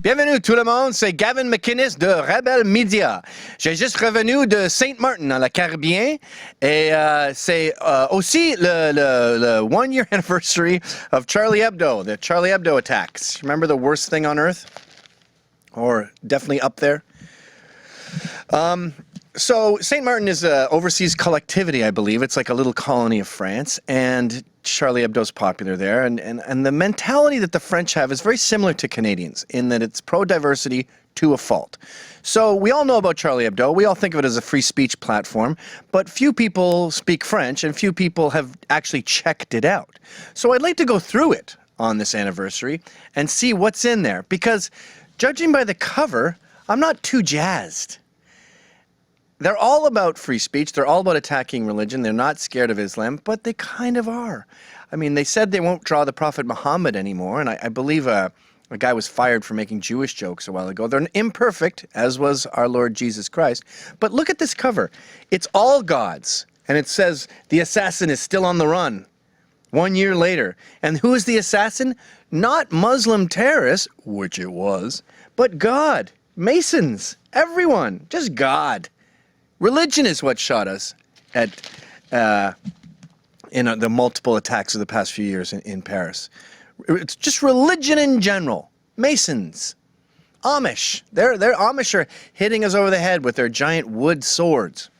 Bienvenue tout le monde, c'est Gavin McInnes de Rebel Media. J'ai juste revenu de Saint Martin dans le Caribbean et c'est aussi le 1 year anniversary of Charlie Hebdo, the Charlie Hebdo attacks. Remember the worst thing on earth? Or definitely up there? So Saint Martin is an overseas collectivity, I believe. It's like a little colony of France, and Charlie Hebdo's popular there. And the mentality that the French have is very similar to Canadians in that it's pro-diversity to a fault. So we all know about Charlie Hebdo. We all think of it as a free speech platform, but few people speak French and few people have actually checked it out. So I'd like to go through it on this anniversary and see what's in there, because judging by the cover, I'm not too jazzed. They're all about free speech. They're all about attacking religion. They're not scared of Islam, but they kind of are. I mean, they said they won't draw the Prophet Muhammad anymore, and I believe a guy was fired for making Jewish jokes a while ago. They're imperfect, as was our Lord Jesus Christ. But look at this cover. It's all gods, and it says the assassin is still on the run 1 year later. And who is the assassin? Not Muslim terrorists, which it was, but God, Masons, everyone, just God. Religion is what shot us at in the multiple attacks of the past few years in Paris. It's just religion in general. Masons, Amish. They're Amish are hitting us over the head with their giant wood swords.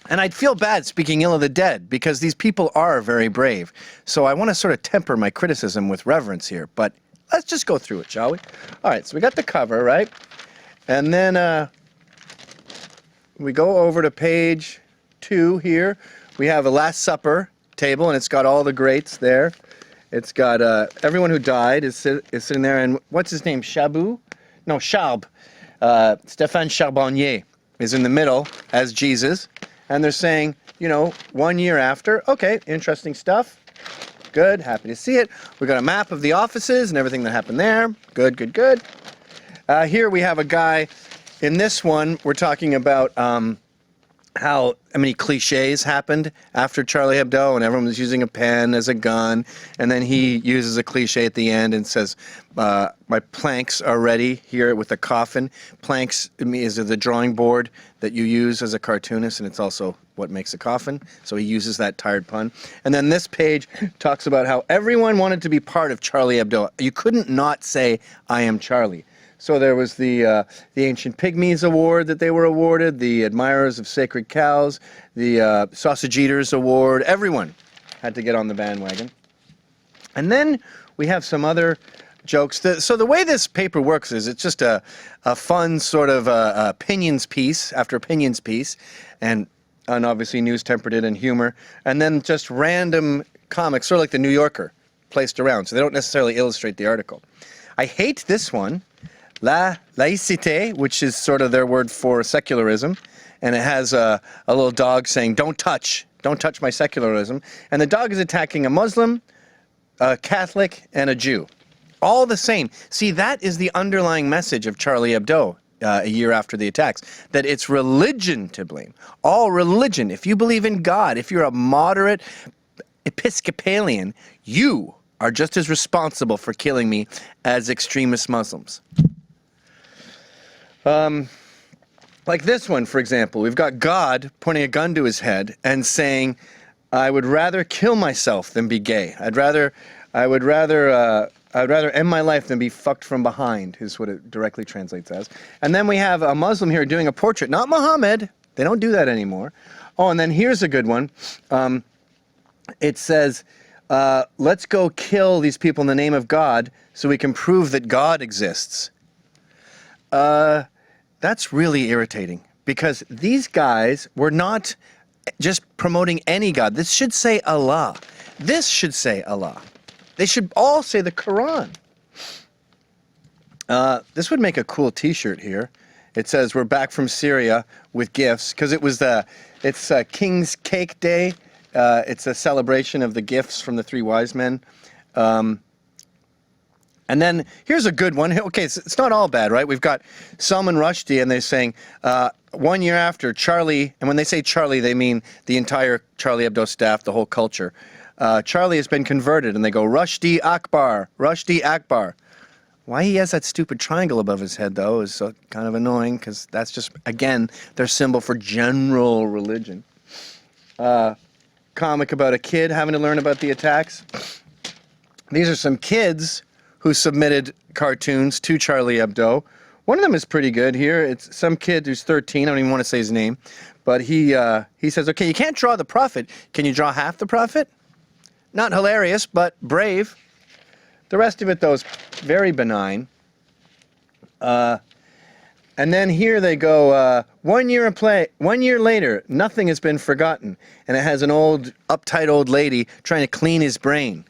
And I'd feel bad speaking ill of the dead because these people are very brave. So I want to sort of temper my criticism with reverence here. But let's just go through it, shall we? All right, so we got the cover, right? And then we go over to page 2 here. We have a Last Supper table, and it's got all the greats there. It's got everyone who died is sitting there, and what's his name? Stéphane Charbonnier is in the middle as Jesus, and they're saying, you know, 1 year after. Okay, interesting stuff. Good, happy to see it. We got a map of the offices and everything that happened there. Good, good, good. Here we have a guy. In this one, we're talking about how many cliches happened after Charlie Hebdo, and everyone was using a pen as a gun, and then he uses a cliche at the end and says, my planks are ready here with a coffin. Planks is the drawing board that you use as a cartoonist, and it's also what makes a coffin, so he uses that tired pun. And then this page talks about how everyone wanted to be part of Charlie Hebdo. You couldn't not say, I am Charlie. So there was the Ancient Pygmies Award that they were awarded, the Admirers of Sacred Cows, the Sausage Eaters Award. Everyone had to get on the bandwagon. And then we have some other jokes. So the way this paper works is it's just a fun sort of opinions piece after opinions piece, and obviously news tempered and humor, and then just random comics, sort of like the New Yorker, placed around. So they don't necessarily illustrate the article. I hate this one. La laïcité, which is sort of their word for secularism, and it has a little dog saying, don't touch my secularism, and the dog is attacking a Muslim, a Catholic, and a Jew. All the same. See, that is the underlying message of Charlie Hebdo a year after the attacks, that it's religion to blame. All religion. If you believe in God, if you're a moderate Episcopalian, you are just as responsible for killing me as extremist Muslims. Like this one, for example, we've got God pointing a gun to his head and saying, I would rather kill myself than be gay. I would rather end my life than be fucked from behind, is what it directly translates as. And then we have a Muslim here doing a portrait, not Muhammad. They don't do that anymore. Oh, and then here's a good one. It says, let's go kill these people in the name of God so we can prove that God exists. That's really irritating, because these guys were not just promoting any God. This should say Allah. This should say Allah. They should all say the Quran. This would make a cool t-shirt here. It says, we're back from Syria with gifts, because it's King's Cake Day. It's a celebration of the gifts from the 3 wise men. And then here's a good one. Okay, it's not all bad, right? We've got Salman Rushdie, and they're saying 1 year after Charlie, and when they say Charlie, they mean the entire Charlie Hebdo staff, the whole culture. Charlie has been converted, and they go, Rushdie Akbar, Rushdie Akbar. Why he has that stupid triangle above his head, though, is kind of annoying, because that's just, again, their symbol for general religion. Comic about a kid having to learn about the attacks. These are some kids who submitted cartoons to Charlie Hebdo. One of them is pretty good here. It's some kid who's 13. I don't even want to say his name. But he says, okay, you can't draw the prophet. Can you draw half the prophet? Not hilarious, but brave. The rest of it, though, is very benign. And then here they go, 1 year later, nothing has been forgotten. And it has an uptight old lady trying to clean his brain.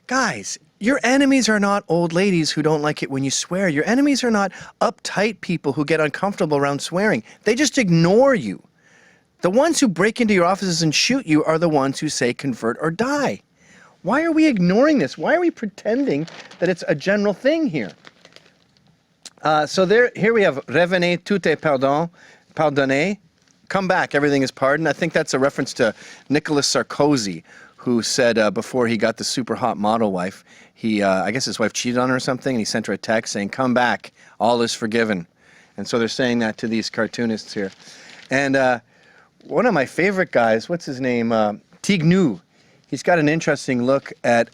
Guys, your enemies are not old ladies who don't like it when you swear. Your enemies are not uptight people who get uncomfortable around swearing. They just ignore you. The ones who break into your offices and shoot you are the ones who say convert or die. Why are we ignoring this? Why are we pretending that it's a general thing here? Here we have revenez, tout est pardonné. Come back, everything is pardoned. I think that's a reference to Nicolas Sarkozy, who said before he got the super hot model wife, I guess his wife cheated on her or something, and he sent her a text saying, come back, all is forgiven. And so they're saying that to these cartoonists here. And one of my favorite guys, what's his name? Tignou. He's got an interesting look at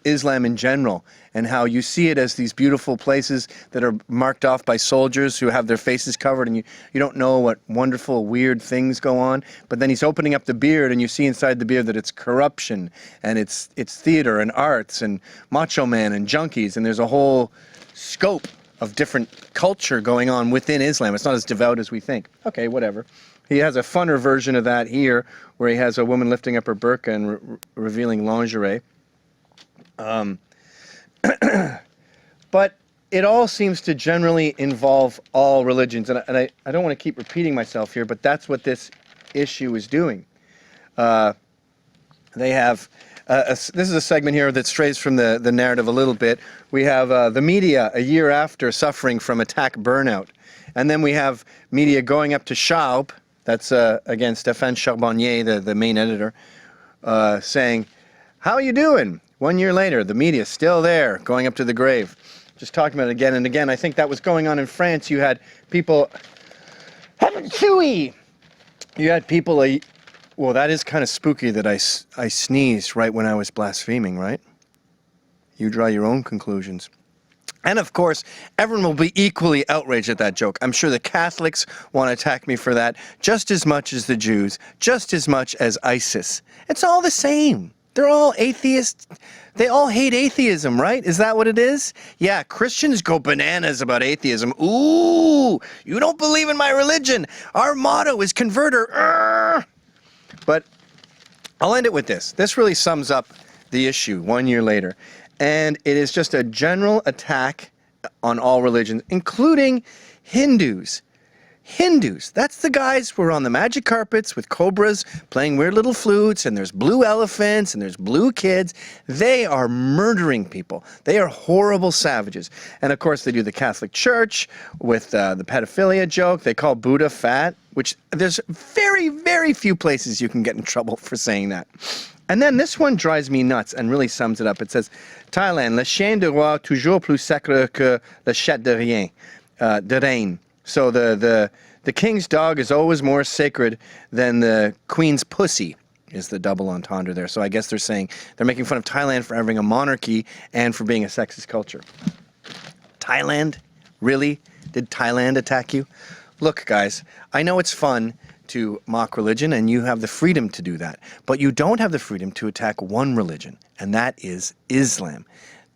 Islam in general and how you see it as these beautiful places that are marked off by soldiers who have their faces covered, and you don't know what wonderful, weird things go on. But then he's opening up the beard, and you see inside the beard that it's corruption, and it's theater and arts and macho man and junkies, and there's a whole scope of different culture going on within Islam. It's not as devout as we think. Okay, whatever. He has a funner version of that here, where he has a woman lifting up her burqa and revealing lingerie. But it all seems to generally involve all religions. And I don't want to keep repeating myself here, but that's what this issue is doing. They have... this is a segment here that strays from the narrative a little bit. We have the media a year after suffering from attack burnout. And then we have media going up to Schaub, that's, again, Stéphane Charbonnier, the main editor, saying, how are you doing? 1 year later, the media's still there, going up to the grave. Just talking about it again and again. I think that was going on in France. You had people... You had people... Well, that is kind of spooky that I sneezed right when I was blaspheming, right? You draw your own conclusions. And of course, everyone will be equally outraged at that joke. I'm sure the Catholics want to attack me for that just as much as the Jews, just as much as ISIS. It's all the same. They're all atheists. They all hate atheism, right? Is that what it is? Yeah, Christians go bananas about atheism. Ooh, you don't believe in my religion. Our motto is converter. But I'll end it with this. This really sums up the issue 1 year later. And it is just a general attack on all religions, including Hindus. Hindus, that's the guys who are on the magic carpets with cobras playing weird little flutes, and there's blue elephants, and there's blue kids. They are murdering people. They are horrible savages. And of course, they do the Catholic Church with the pedophilia joke. They call Buddha fat, which there's very, very few places you can get in trouble for saying that. And then this one drives me nuts and really sums it up. It says, Thailand, le chien de roi toujours plus sacré que le chat de rien, de reine. So the king's dog is always more sacred than the queen's pussy, is the double entendre there. So I guess they're saying they're making fun of Thailand for having a monarchy and for being a sexist culture. Thailand? Really? Did Thailand attack you? Look, guys, I know it's fun to mock religion, and you have the freedom to do that. But you don't have the freedom to attack one religion, and that is Islam.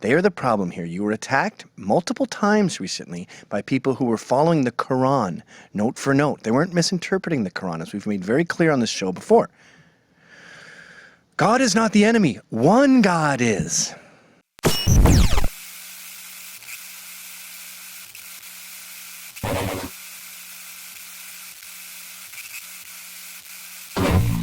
They are the problem here. You were attacked multiple times recently by people who were following the Quran, note for note. They weren't misinterpreting the Quran, as we've made very clear on this show before. God is not the enemy. One God is.